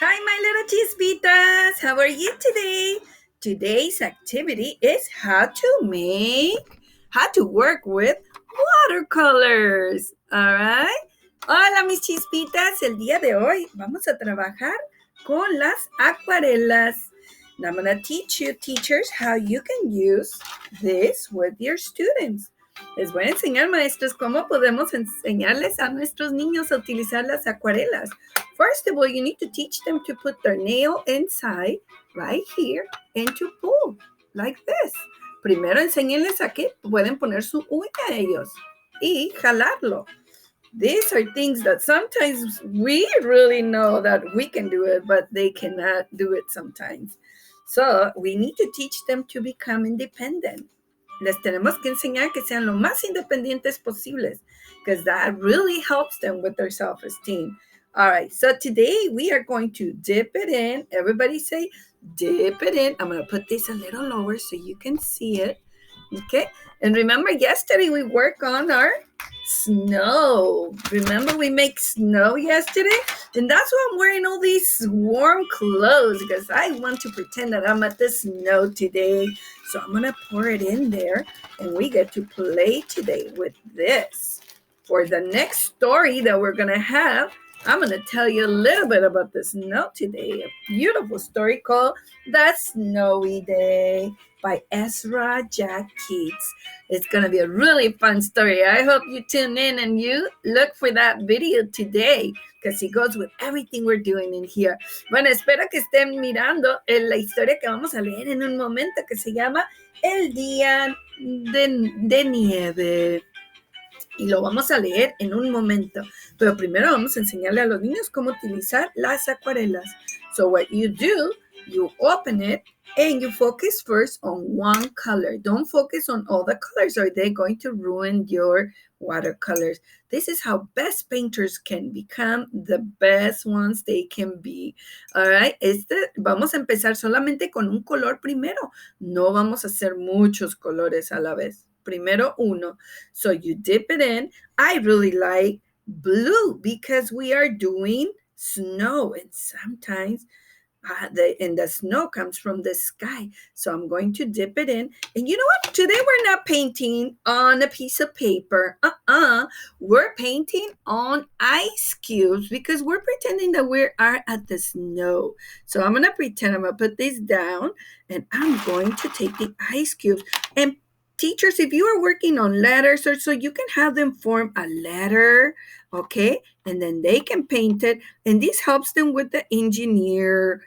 Hi, my little chispitas. How are you today? Today's activity is how to work with watercolors. All right. Hola, mis chispitas. El día de hoy vamos a trabajar con las acuarelas. And I'm going to teach you, teachers, how you can use this with your students. Les voy a enseñar, maestros, cómo podemos enseñarles a nuestros niños a utilizar las acuarelas. First of all, you need to teach them to put their nail inside, right here, and to pull, like this. Primero enséñenles a que pueden poner su uña ellos y jalarlo. These are things that sometimes we really know that we can do it, but they cannot do it sometimes. So we need to teach them to become independent. Les tenemos que enseñar que sean lo más independientes posibles, because that really helps them with their self-esteem. All right, so today we are going to dip it in. Everybody say, dip it in. I'm going to put this a little lower so you can see it. Okay, and remember yesterday we worked on our snow. Remember we make snow yesterday? And that's why I'm wearing all these warm clothes, because I want to pretend that I'm at the snow today. So I'm going to pour it in there, and we get to play today with this. For the next story that we're going to have, I'm going to tell you a little bit about the snow today. A beautiful story called The Snowy Day by Ezra Jack Keats. It's going to be a really fun story. I hope you tune in and you look for that video today, because it goes with everything we're doing in here. Bueno, espero que estén mirando la historia que vamos a leer en un momento, que se llama El Día de Nieve. Y lo vamos a leer en un momento. Pero primero vamos a enseñarle a los niños cómo utilizar las acuarelas. So what you do, you open it and you focus first on one color. Don't focus on all the colors or they're going to ruin your watercolors. This is how best painters can become the best ones they can be. All right, vamos a empezar solamente con un color primero. No vamos a hacer muchos colores a la vez. Primero uno. So you dip it in. I really like blue because we are doing snow, and sometimes the snow comes from the sky. So I'm going to dip it in. And you know what? Today we're not painting on a piece of paper. We're painting on ice cubes because we're pretending that we are at the snow. So I'm going to pretend I'm going to put this down, and I'm going to take the ice cubes. And teachers, if you are working on letters or so, you can have them form a letter, okay? And then they can paint it. And this helps them with the engineering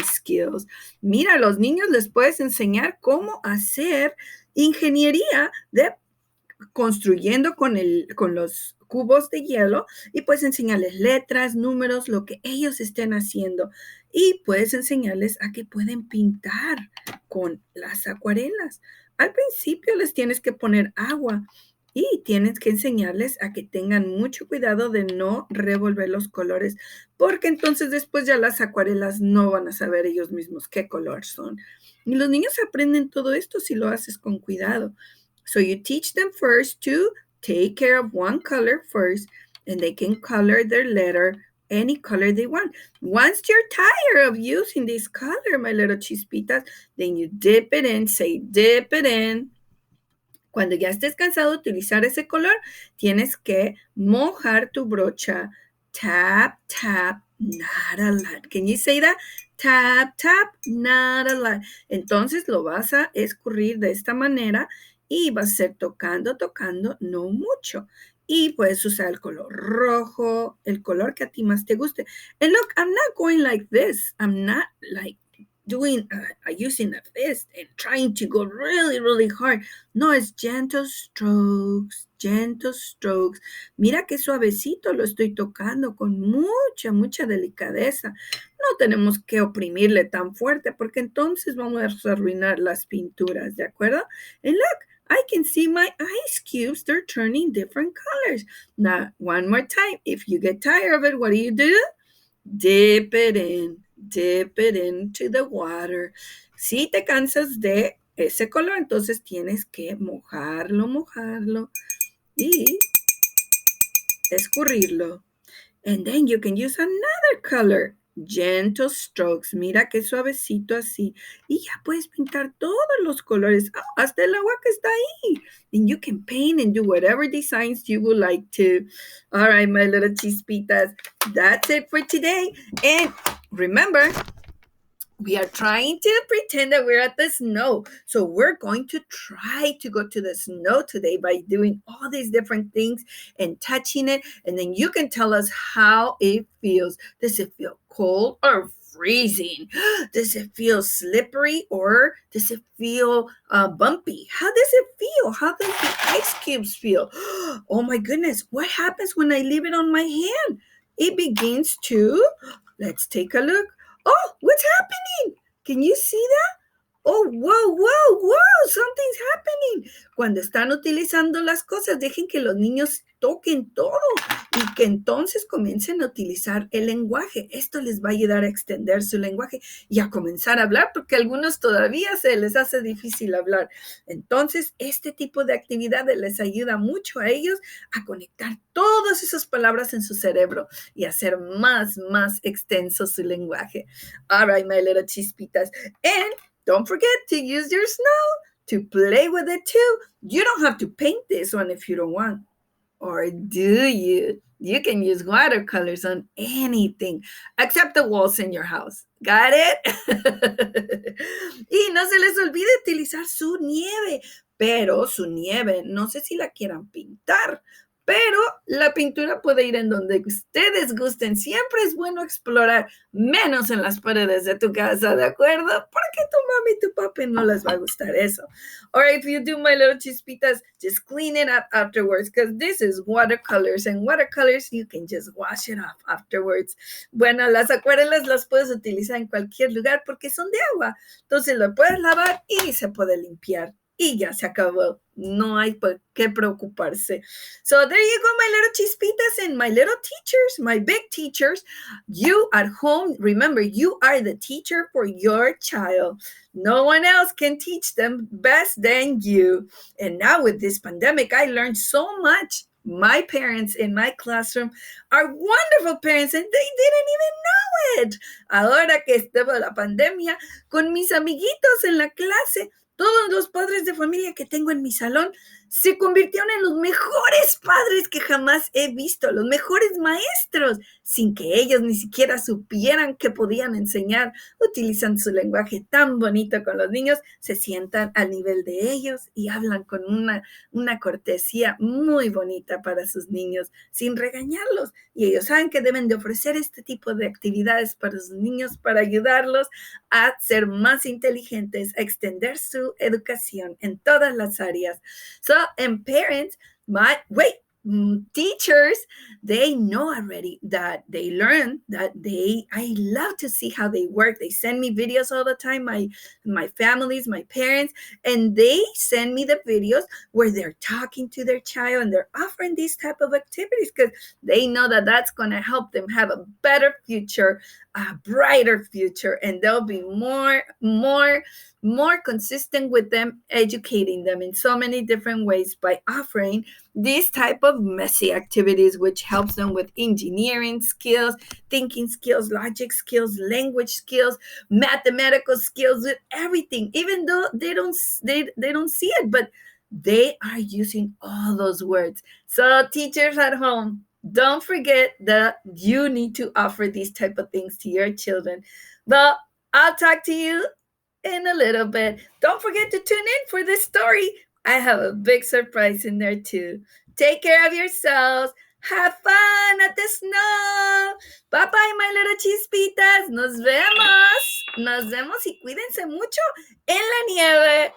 skills. Mira, a los niños les puedes enseñar cómo hacer ingeniería de construyendo con los cubos de hielo, y puedes enseñarles letras, números, lo que ellos estén haciendo. Y puedes enseñarles a que pueden pintar con las acuarelas. Al principio les tienes que poner agua y tienes que enseñarles a que tengan mucho cuidado de no revolver los colores, porque entonces después ya las acuarelas no van a saber ellos mismos qué color son. Y los niños aprenden todo esto si lo haces con cuidado. So you teach them first to take care of one color first, and they can color their letter any color they want. Once you're tired of using this color, my little chispitas, then you dip it in, say dip it in. Cuando ya estés cansado de utilizar ese color, tienes que mojar tu brocha. Tap, tap, not a lot. Can you say that? Tap, tap, not a lot. Entonces lo vas a escurrir de esta manera y vas a ser tocando, tocando, no mucho. Y puedes usar el color rojo, el color que a ti más te guste. And look, I'm not going like this. I'm not like doing using a fist and trying to go really, really hard. No, es gentle strokes, gentle strokes. Mira qué suavecito lo estoy tocando con mucha, mucha delicadeza. No tenemos que oprimirle tan fuerte porque entonces vamos a arruinar las pinturas, ¿de acuerdo? And look, I can see my ice cubes. They're turning different colors. Now, one more time. If you get tired of it, what do? Dip it in. Dip it into the water. Si te cansas de ese color, entonces tienes que mojarlo, mojarlo y escurrirlo. And then you can use another color. Gentle strokes. Mira qué suavecito así. Y ya puedes pintar todos los colores. Oh, hasta el agua que está ahí. And you can paint and do whatever designs you would like to. All right, my little chispitas. That's it for today. And remember, we are trying to pretend that we're at the snow. So we're going to try to go to the snow today by doing all these different things and touching it. And then you can tell us how it feels. Does it feel cold or freezing? Does it feel slippery or does it feel bumpy? How does it feel? How does the ice cubes feel? Oh my goodness, what happens when I leave it on my hand? It begins to, let's take a look. Oh, what's happening? Can you see that? Oh, wow, wow, wow, something's happening. Cuando están utilizando las cosas, dejen que los niños toquen todo y que entonces comiencen a utilizar el lenguaje. Esto les va a ayudar a extender su lenguaje y a comenzar a hablar, porque a algunos todavía se les hace difícil hablar. Entonces, este tipo de actividades les ayuda mucho a ellos a conectar todas esas palabras en su cerebro y hacer más extenso su lenguaje. All right, my little chispitas. And don't forget to use your snow to play with it too. You don't have to paint this one if you don't want. Or do you? You can use watercolors on anything except the walls in your house. Got it? Y no se les olvide utilizar su nieve, pero su nieve, no sé si la quieran pintar, pero la pintura puede ir en donde ustedes gusten. Siempre es bueno explorar, menos en las paredes de tu casa, ¿de acuerdo? Porque tu mami y tu papi no les va a gustar eso. Or if you do, my little chispitas, just clean it up afterwards, because this is watercolors, and watercolors you can just wash it off afterwards. Bueno, las acuarelas las puedes utilizar en cualquier lugar porque son de agua. Entonces lo puedes lavar y se puede limpiar. Y ya se acabó. No hay por qué preocuparse. So there you go, my little chispitas and my little teachers, my big teachers. You at home, remember, you are the teacher for your child. No one else can teach them best than you. And now with this pandemic, I learned so much. My parents in my classroom are wonderful parents and they didn't even know it. Ahora que estaba la pandemia, con mis amiguitos en la clase, todos los padres de familia que tengo en mi salón se convirtieron en los mejores padres que jamás he visto, los mejores maestros, sin que ellos ni siquiera supieran que podían enseñar. Utilizan su lenguaje tan bonito con los niños, se sientan al nivel de ellos y hablan con una cortesía muy bonita para sus niños, sin regañarlos. Y ellos saben que deben de ofrecer este tipo de actividades para sus niños para ayudarlos a ser más inteligentes, a extender su educación en todas las áreas. So, and parents, teachers, they know already that they learn that I love to see how they work. They send me videos all the time, my families, my parents, and they send me the videos where they're talking to their child and they're offering these type of activities because they know that that's going to help them have a better future, a brighter future, and they'll be more consistent with them, educating them in so many different ways by offering these type of messy activities, which helps them with engineering skills, thinking skills, logic skills, language skills, mathematical skills, with everything, even though they don't see it, but they are using all those words. So teachers at home, don't forget that you need to offer these type of things to your children. Well, I'll talk to you in a little bit. Don't forget to tune in for this story. I have a big surprise in there too. Take care of yourselves. Have fun at the snow. Bye bye, my little chispitas. Nos vemos. Nos vemos y cuídense mucho en la nieve.